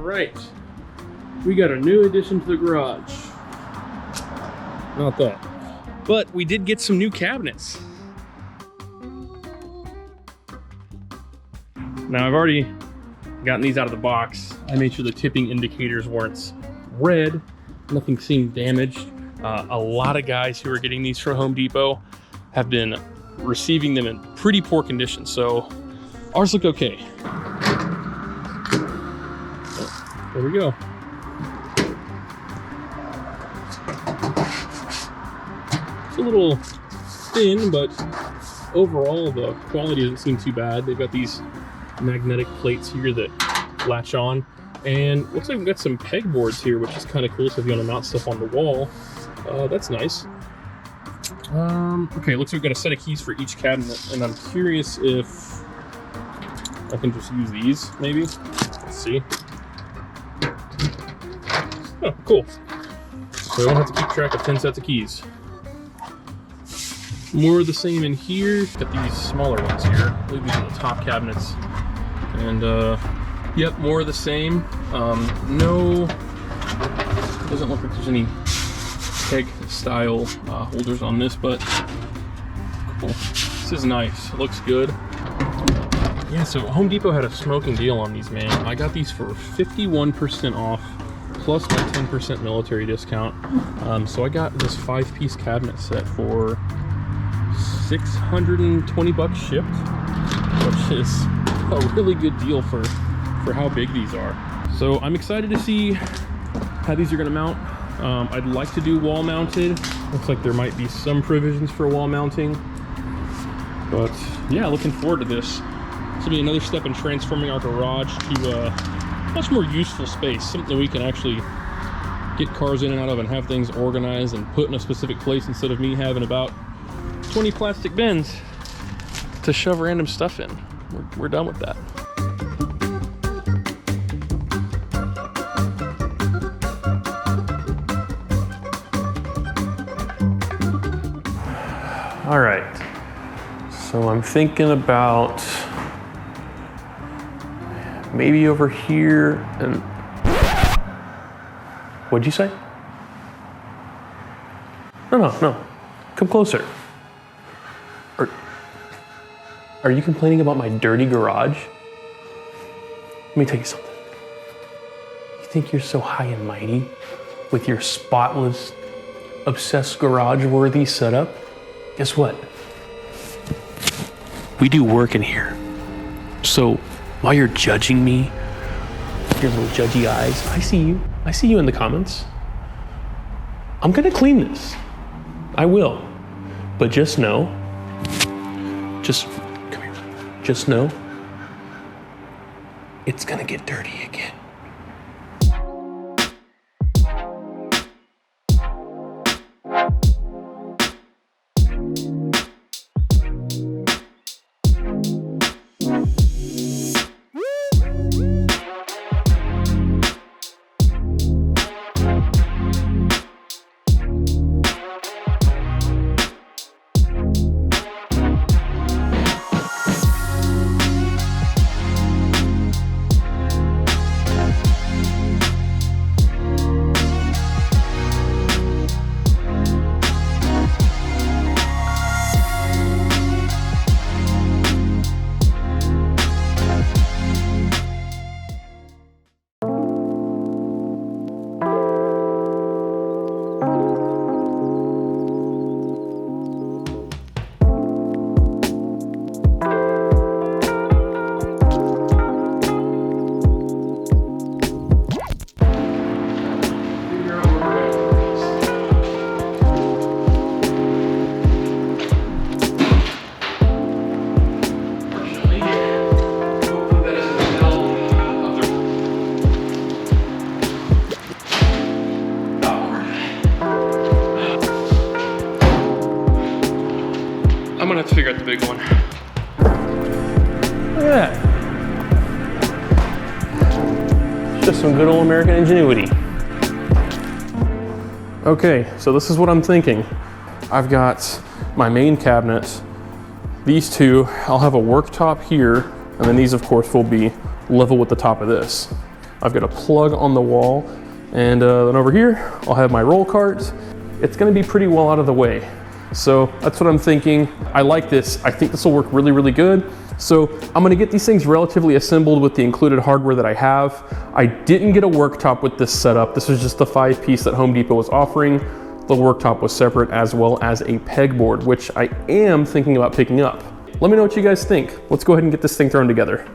right, we got a new addition to the garage. Not that, but we did get some new cabinets. Now I've already gotten these out of the box. I made sure the tipping indicators weren't red. Nothing seemed damaged. A lot of guys who are getting these from Home Depot have been receiving them in pretty poor condition, so ours look okay. Oh, there we go. It's a little thin, but overall the quality doesn't seem too bad. They've got these magnetic plates here that latch on, and looks like we've got some pegboards here, which is kind of cool. So if you want to mount stuff on the wall, that's nice. Okay, looks like we've got a set of keys for each cabinet, and I'm curious if I can just use these, maybe. Let's see. Oh, cool. So I don't have to keep track of 10 sets of keys. More of the same in here. Got these smaller ones here. I believe these are the top cabinets. And yep, more of the same. No, doesn't look like there's any peg style holders on this, but cool. This is nice. It looks good. Yeah, so Home Depot had a smoking deal on these, man. I got these for 51% off, plus my 10% military discount. So I got this 5-piece cabinet set for $620 shipped, which is a really good deal for how big these are. So I'm excited to see how these are gonna mount. I'd like to do wall mounted. Looks like there might be some provisions for wall mounting, but yeah, looking forward to this. This will be another step in transforming our garage to a much more useful space, something we can actually get cars in and out of and have things organized and put in a specific place instead of me having about 20 plastic bins to shove random stuff in. We're done with that. All right, so I'm thinking about maybe over here and, what'd you say? No, come closer. Are you complaining about my dirty garage? Let me tell you something. You think you're so high and mighty with your spotless, obsessed garage-worthy setup? Guess what? We do work in here. So while you're judging me, your little judgy eyes, I see you. I see you in the comments. I'm gonna clean this. I will. But just know, just know, it's gonna get dirty again. I'm gonna have to figure out the big one. Look at that. It's just some good old American ingenuity. Okay, so this is what I'm thinking. I've got my main cabinet, these two, I'll have a worktop here, and then these of course will be level with the top of this. I've got a plug on the wall, and then over here, I'll have my roll cart. It's gonna be pretty well out of the way. So that's what I'm thinking. I like this. I think this will work really, really good. So I'm gonna get these things relatively assembled with the included hardware that I have. I didn't get a worktop with this setup. This was just the 5-piece that Home Depot was offering. The worktop was separate, as well as a pegboard, which I am thinking about picking up. Let me know what you guys think. Let's go ahead and get this thing thrown together.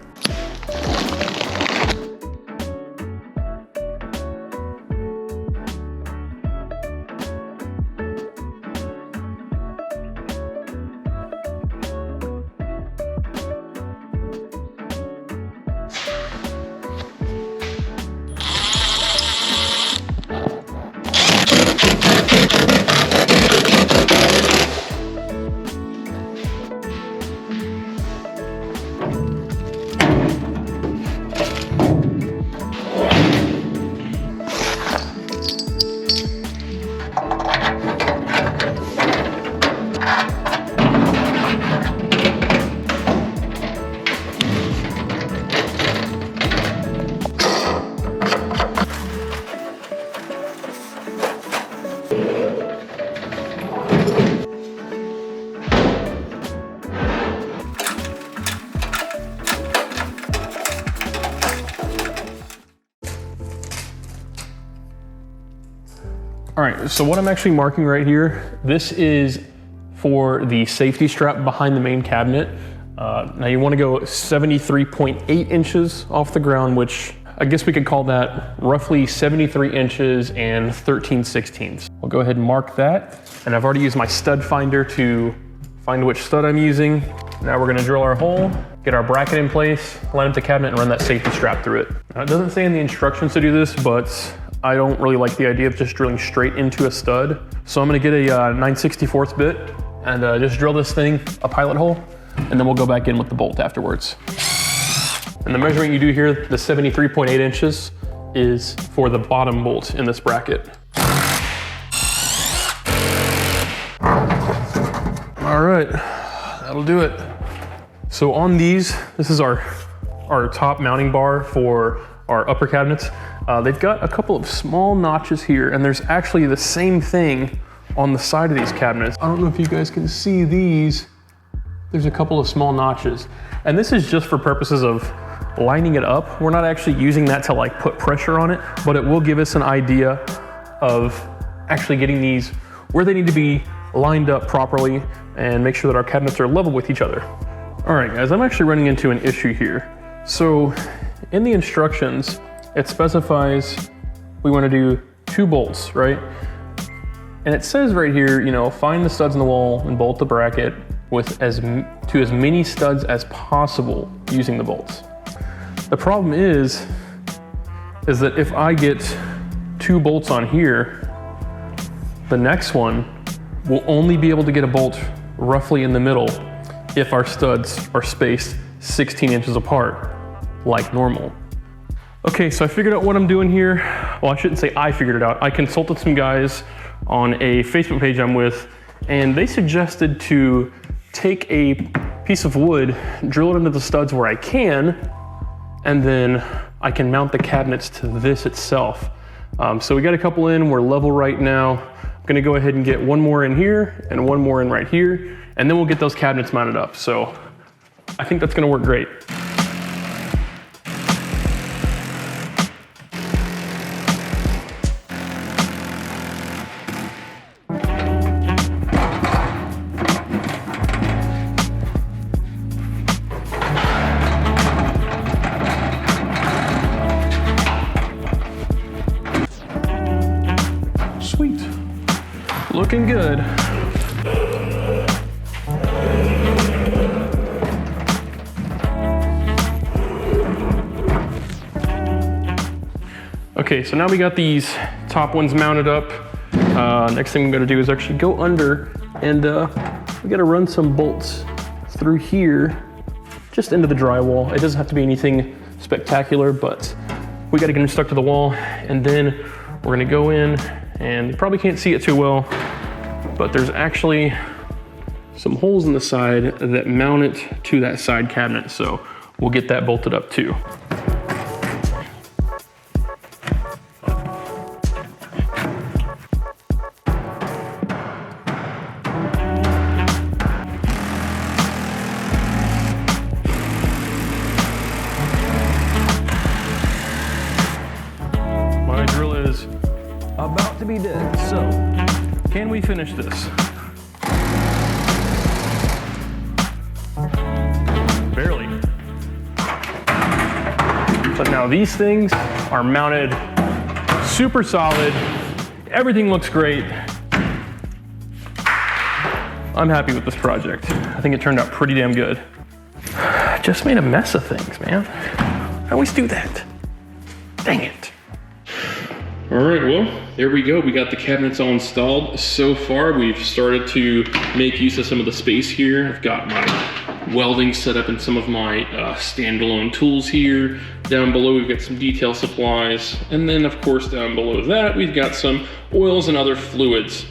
All right, so what I'm actually marking right here, this is for the safety strap behind the main cabinet. Now you wanna go 73.8 inches off the ground, which I guess we could call that roughly 73 inches and 13/16. I'll go ahead and mark that. And I've already used my stud finder to find which stud I'm using. Now we're gonna drill our hole, get our bracket in place, line up the cabinet and run that safety strap through it. Now it doesn't say in the instructions to do this, but I don't really like the idea of just drilling straight into a stud. So I'm gonna get a 9/64 bit and just drill this thing a pilot hole, and then we'll go back in with the bolt afterwards. And the measurement you do here, the 73.8 inches, is for the bottom bolt in this bracket. All right, that'll do it. So on these, this is our top mounting bar for our upper cabinets. They've got a couple of small notches here, and there's actually the same thing on the side of these cabinets. I don't know if you guys can see these. There's a couple of small notches. And this is just for purposes of lining it up. We're not actually using that to like put pressure on it, but it will give us an idea of actually getting these where they need to be lined up properly and make sure that our cabinets are level with each other. All right, guys, I'm actually running into an issue here. So in the instructions, it specifies we want to do 2 bolts, right? And it says right here, you know, find the studs in the wall and bolt the bracket with as many studs as possible using the bolts. The problem is that if I get 2 bolts on here, the next one will only be able to get a bolt roughly in the middle if our studs are spaced 16 inches apart, like normal. Okay, so I figured out what I'm doing here. Well, I shouldn't say I figured it out. I consulted some guys on a Facebook page I'm with, and they suggested to take a piece of wood, drill it into the studs where I can, and then I can mount the cabinets to this itself. So we got a couple in, we're level right now. I'm gonna go ahead and get 1 more in here and 1 more in right here, and then we'll get those cabinets mounted up. So I think that's gonna work great. Sweet, looking good. Okay, so now we got these top ones mounted up. Next thing I'm gonna do is actually go under and we gotta run some bolts through here, just into the drywall. It doesn't have to be anything spectacular, but we gotta get them stuck to the wall, and then we're gonna go in, and you probably can't see it too well, but there's actually some holes in the side that mount it to that side cabinet, so we'll get that bolted up too. to be dead. So, can we finish this? Barely. But now these things are mounted super solid. Everything looks great. I'm happy with this project. I think it turned out pretty damn good. Just made a mess of things, man. I always do that. Dang it. All right, well, there we go. We got the cabinets all installed. So far, we've started to make use of some of the space here. I've got my welding set up and some of my standalone tools here. Down below, we've got some detail supplies. And then, of course, down below that, we've got some oils and other fluids.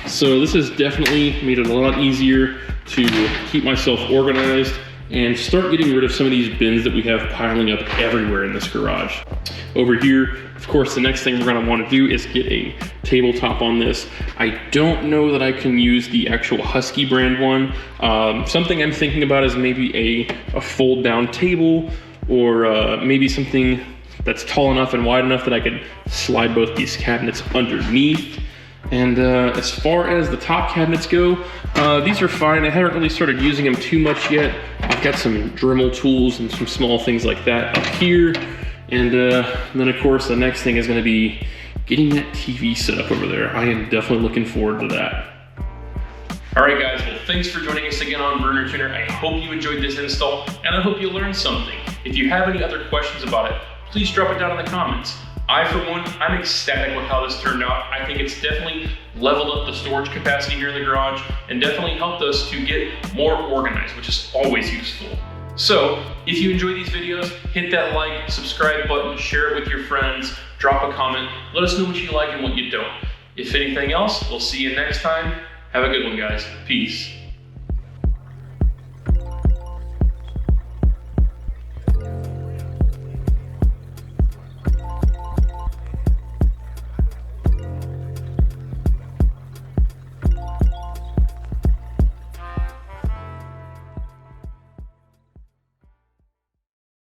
So this has definitely made it a lot easier to keep myself organized and start getting rid of some of these bins that we have piling up everywhere in this garage. Over here, of course, the next thing we're gonna wanna do is get a tabletop on this. I don't know that I can use the actual Husky brand one. Something I'm thinking about is maybe a fold down table, or maybe something that's tall enough and wide enough that I could slide both these cabinets underneath. And as far as the top cabinets go, these are fine. I haven't really started using them too much yet. I've got some Dremel tools and some small things like that up here. And then of course the next thing is gonna be getting that TV set up over there. I am definitely looking forward to that. All right guys, well thanks for joining us again on Burner Tuner. I hope you enjoyed this install and I hope you learned something. If you have any other questions about it, please drop it down in the comments. I, for one, I'm ecstatic with how this turned out. I think it's definitely leveled up the storage capacity here in the garage and definitely helped us to get more organized, which is always useful. So, if you enjoy these videos, hit that like, subscribe button, share it with your friends, drop a comment, let us know what you like and what you don't. If anything else, we'll see you next time. Have a good one, guys. Peace.